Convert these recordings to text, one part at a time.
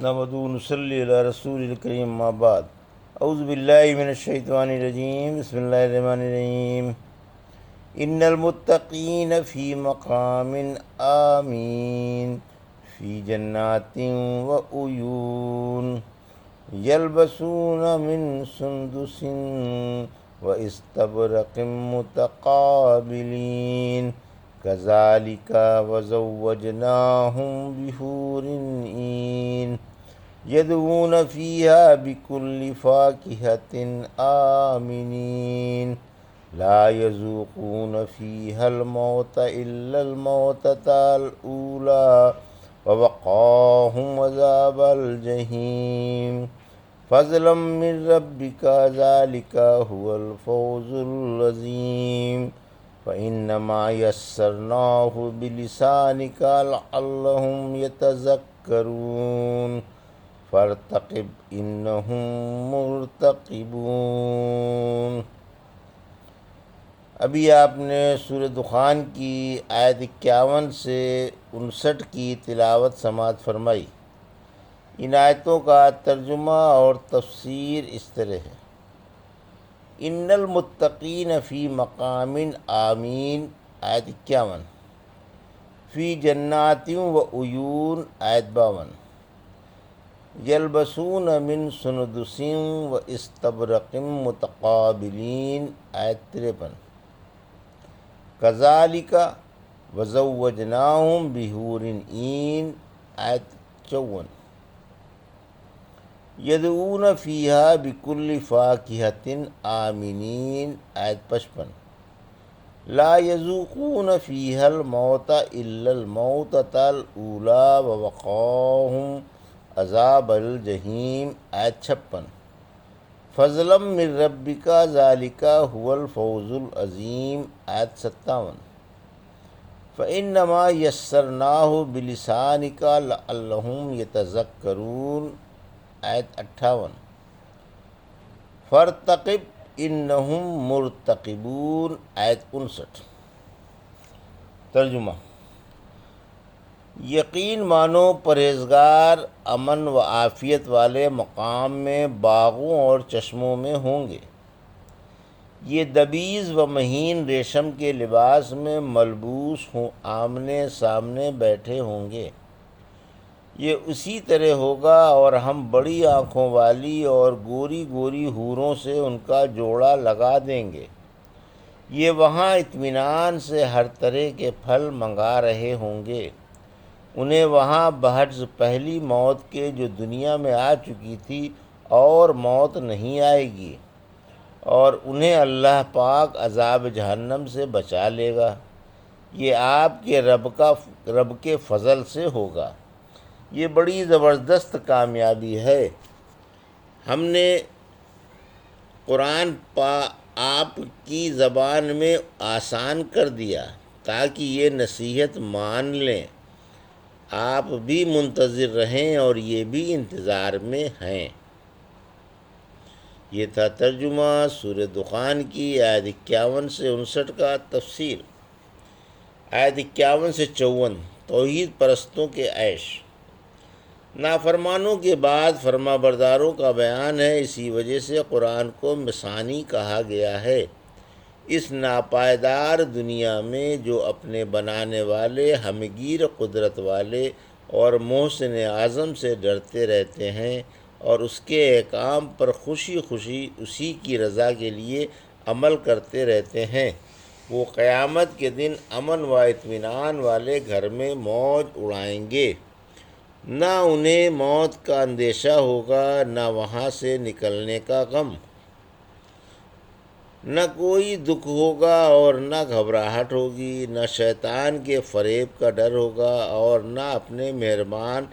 نحمدہ و نصلی علی رسول الکریم اما بعد اعوذ باللہ من الشیطان الرجیم بسم اللہ الرحمن الرحیم ان المتقین فی مقام آمین فی جنات و عیون یلبسون من سندس و استبرق متقابلین کذالک وزوجناہم بحور عین یدعون فیہا بکل فاکہۃ آمنین لا یذوقون فیہا الموت الا الموتۃ الاولی ووقاہم عذاب الجحیم فضلا من ربک ذلک هو الفوز العظیم فإنما يسرناه بلسانك لعلهم يتذكرون فارتقب إنهم مرتقبون۔ ابھی آپ نے سورہ دخان کی آیت 51 سے 59 کی تلاوت سماعت فرمائی۔ ان آیتوں کا ترجمہ اور تفسیر اس طرح ہے: ان المتقین فی مقام آمین آیت 51، فی جنات و عیون آیت 52، یلبسون من سندس و استبرق متقابلین آیت 53، کذالک وزوجناہم بحور عین آیت 54، یدعون فیہا بکل فاکہۃ آمنین آیت 55، لا یذوقون فیہا الموت الا الموتۃ الاولی ووقاہم عذاب الجحیم آیت 56، فضلا من ربک ذلک هو الفوز العظیم آیت 57، فإنما یسرناہ بلسانک لعلہم یتذکرون آیت 58، فارتقب انہم مرتقبون آیت 59۔ ترجمہ: یقین مانو پرہیزگار امن و عافیت والے مقام میں باغوں اور چشموں میں ہوں گے۔ یہ دبیز و مہین ریشم کے لباس میں ملبوس ہوں، آمنے سامنے بیٹھے ہوں گے۔ یہ اسی طرح ہوگا اور ہم بڑی آنکھوں والی اور گوری گوری حوروں سے ان کا جوڑا لگا دیں گے۔ یہ وہاں اطمینان سے ہر طرح کے پھل منگا رہے ہوں گے۔ انہیں وہاں بحجز پہلی موت کے جو دنیا میں آ چکی تھی اور موت نہیں آئے گی، اور انہیں اللہ پاک عذاب جہنم سے بچا لے گا۔ یہ آپ کے رب کے فضل سے ہوگا۔ یہ بڑی زبردست کامیابی ہے۔ ہم نے قرآن آپ کی زبان میں آسان کر دیا تاکہ یہ نصیحت مان لیں، آپ بھی منتظر رہیں اور یہ بھی انتظار میں ہیں۔ یہ تھا ترجمہ سورہ دخان کی آیت 51 سے 59 کا تفسیر۔ آیت 51 سے 54 توحید پرستوں کے عیش۔ نافرمانوں کے بعد فرما برداروں کا بیان ہے، اسی وجہ سے قرآن کو مثانی کہا گیا ہے۔ اس ناپائیدار دنیا میں جو اپنے بنانے والے، ہمگیر قدرت والے اور محسن اعظم سے ڈرتے رہتے ہیں اور اس کے احکام پر خوشی خوشی اسی کی رضا کے لیے عمل کرتے رہتے ہیں، وہ قیامت کے دن امن و اطمینان والے گھر میں موج اڑائیں گے۔ نہ انہیں موت کا اندیشہ ہوگا، نہ وہاں سے نکلنے کا غم، نہ کوئی دکھ ہوگا اور نہ گھبراہٹ ہوگی، نہ شیطان کے فریب کا ڈر ہوگا اور نہ اپنے مہربان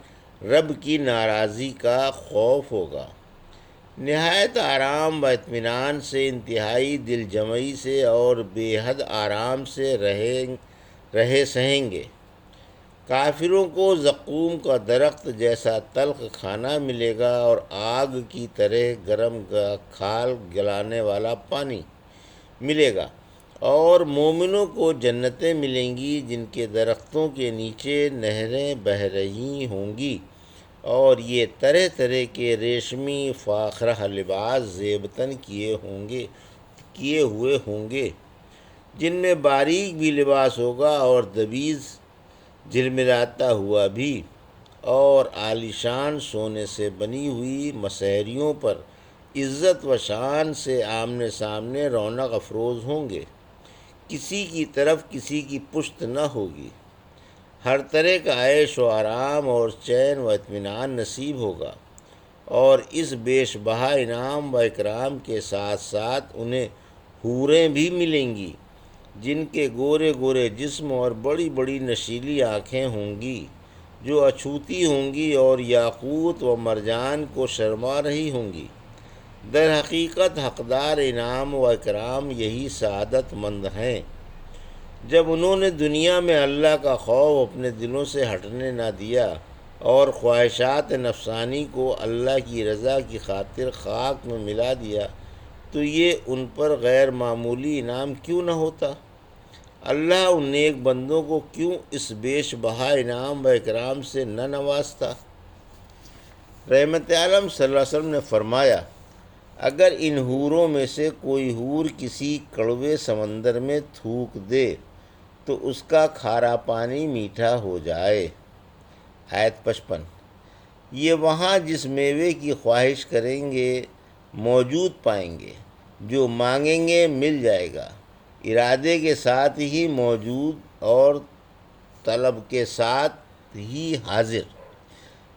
رب کی ناراضی کا خوف ہوگا۔ نہایت آرام و اطمینان سے، انتہائی دل جمعی سے اور بے حد آرام سے رہے سہیں گے۔ کافروں کو زقوم کا درخت جیسا تلخ کھانا ملے گا اور آگ کی طرح گرم کھال گلانے والا پانی ملے گا، اور مومنوں کو جنتیں ملیں گی جن کے درختوں کے نیچے نہریں بہہ رہی ہوں گی۔ اور یہ طرح طرح کے ریشمی فاخرہ لباس زیبتن کیے ہوئے ہوں گے، جن میں باریک بھی لباس ہوگا اور دبیز جھلملاتا ہوا بھی، اور عالیشان سونے سے بنی ہوئی مسہریوں پر عزت و شان سے آمنے سامنے رونق افروز ہوں گے، کسی کی طرف کسی کی پشت نہ ہوگی، ہر طرح کا عیش و آرام اور چین و اطمینان نصیب ہوگا، اور اس بیش بہا انعام و اکرام کے ساتھ ساتھ انہیں حوریں بھی ملیں گی، جن کے گورے گورے جسم اور بڑی بڑی نشیلی آنکھیں ہوں گی، جو اچھوتی ہوں گی اور یاقوت و مرجان کو شرما رہی ہوں گی۔ در حقیقت حقدار انعام و اکرام یہی سعادت مند ہیں، جب انہوں نے دنیا میں اللہ کا خوف اپنے دلوں سے ہٹنے نہ دیا اور خواہشات نفسانی کو اللہ کی رضا کی خاطر خاک میں ملا دیا، تو یہ ان پر غیر معمولی انعام کیوں نہ ہوتا؟ اللہ ان نیک بندوں کو کیوں اس بیش بہا انعام و اکرام سے نہ نوازتا؟ رحمت عالم صلی اللہ علیہ وسلم نے فرمایا، اگر ان حوروں میں سے کوئی حور کسی کڑوے سمندر میں تھوک دے تو اس کا کھارا پانی میٹھا ہو جائے۔ آیت 55۔ یہ وہاں جس میوے کی خواہش کریں گے موجود پائیں گے، جو مانگیں گے مل جائے گا، ارادے کے ساتھ ہی موجود اور طلب کے ساتھ ہی حاضر۔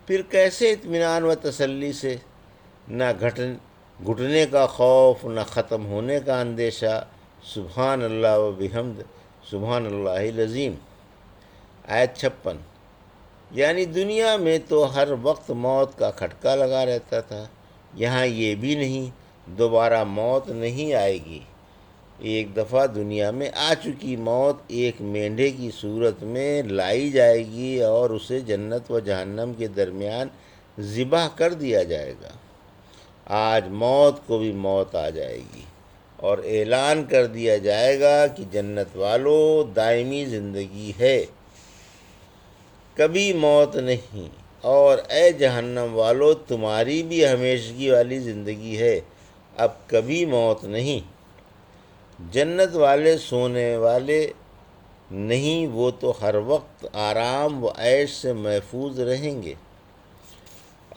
پھر کیسے اطمینان و تسلی سے؟ نہ گھٹنے کا خوف، نہ ختم ہونے کا اندیشہ۔ سبحان اللہ و بحمد، سبحان اللہ العظیم۔ آیت 56۔ یعنی دنیا میں تو ہر وقت موت کا کھٹکا لگا رہتا تھا، یہاں یہ بھی نہیں، دوبارہ موت نہیں آئے گی۔ ایک دفعہ دنیا میں آ چکی موت ایک مینڈھے کی صورت میں لائی جائے گی اور اسے جنت و جہنم کے درمیان ذبح کر دیا جائے گا۔ آج موت کو بھی موت آ جائے گی اور اعلان کر دیا جائے گا کہ جنت والوں دائمی زندگی ہے، کبھی موت نہیں، اور اے جہنم والو تمہاری بھی ہمیشگی والی زندگی ہے، اب کبھی موت نہیں۔ جنت والے سونے والے نہیں، وہ تو ہر وقت آرام و عیش سے محفوظ رہیں گے،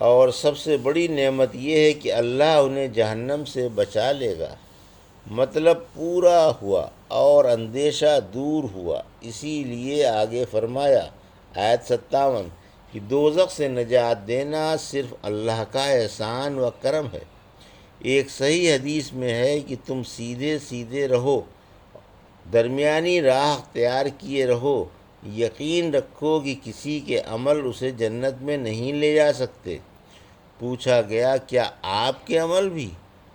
اور سب سے بڑی نعمت یہ ہے کہ اللہ انہیں جہنم سے بچا لے گا۔ مطلب پورا ہوا اور اندیشہ دور ہوا، اسی لیے آگے فرمایا آیت 57 کہ دوزخ سے نجات دینا صرف اللہ کا احسان و کرم ہے۔ ایک صحیح حدیث میں ہے کہ تم سیدھے سیدھے رہو، درمیانی راہ اختیار کیے رہو، یقین رکھو کہ کسی کے عمل اسے جنت میں نہیں لے جا سکتے۔ پوچھا گیا کیا آپ کے عمل بھی؟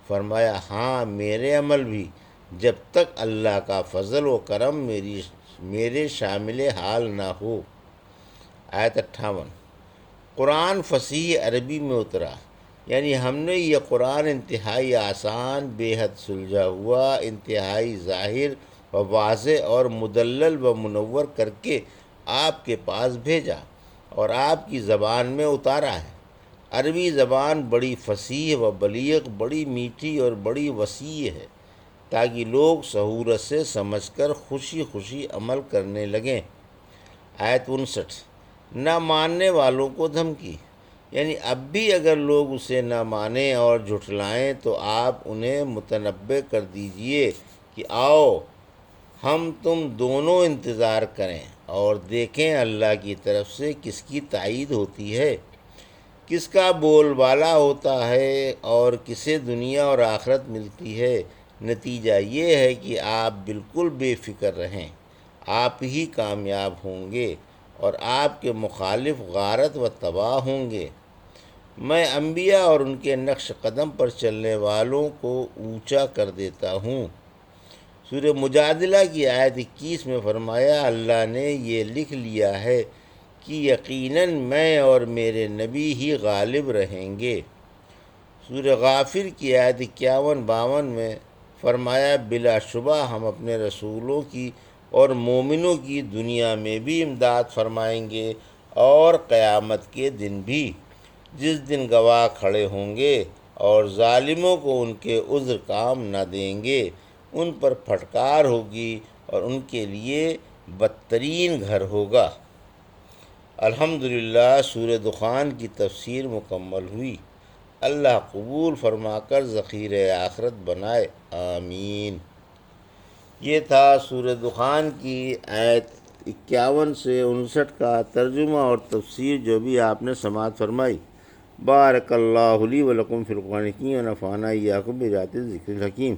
فرمایا ہاں میرے عمل بھی، جب تک اللہ کا فضل و کرم میرے شامل حال نہ ہو۔ آیت 58۔ قرآن فصیح عربی میں اترا، یعنی ہم نے یہ قرآن انتہائی آسان، بے حد سلجھا ہوا، انتہائی ظاہر و واضح اور مدلل و منور کر کے آپ کے پاس بھیجا اور آپ کی زبان میں اتارا ہے۔ عربی زبان بڑی فصیح و بلیغ، بڑی میٹھی اور بڑی وسیع ہے، تاکہ لوگ سہولت سے سمجھ کر خوشی خوشی عمل کرنے لگیں۔ آیت 59۔ نہ ماننے والوں کو دھمکی، یعنی اب بھی اگر لوگ اسے نہ مانیں اور جھٹلائیں تو آپ انہیں متنبہ کر دیجئے کہ آؤ ہم تم دونوں انتظار کریں اور دیکھیں اللہ کی طرف سے کس کی تائید ہوتی ہے، کس کا بول بالا ہوتا ہے اور کسے دنیا اور آخرت ملتی ہے۔ نتیجہ یہ ہے کہ آپ بالکل بے فکر رہیں، آپ ہی کامیاب ہوں گے اور آپ کے مخالف غارت و تباہ ہوں گے۔ میں انبیاء اور ان کے نقش قدم پر چلنے والوں کو اونچا کر دیتا ہوں۔ سورہ مجادلہ کی آیت 21 میں فرمایا اللہ نے یہ لکھ لیا ہے کہ یقیناً میں اور میرے نبی ہی غالب رہیں گے۔ سورہ غافر کی آیت 51-52 میں فرمایا بلا شبہ ہم اپنے رسولوں کی اور مومنوں کی دنیا میں بھی امداد فرمائیں گے اور قیامت کے دن بھی۔ جس دن گواہ کھڑے ہوں گے اور ظالموں کو ان کے عذر کام نہ دیں گے، ان پر پھٹکار ہوگی اور ان کے لیے بدترین گھر ہوگا۔ الحمدللہ سورہ دخان کی تفسیر مکمل ہوئی۔ اللہ قبول فرما کر ذخیرہ آخرت بنائے، آمین۔ یہ تھا سورہ دخان کی آیت 51 سے 59 کا ترجمہ اور تفسیر جو بھی آپ نے سماعت فرمائی۔ بارک اللہ لی و لکم فی القرآن الحکیم و نفعنا ایاکم بآیات الذکر الحکیم۔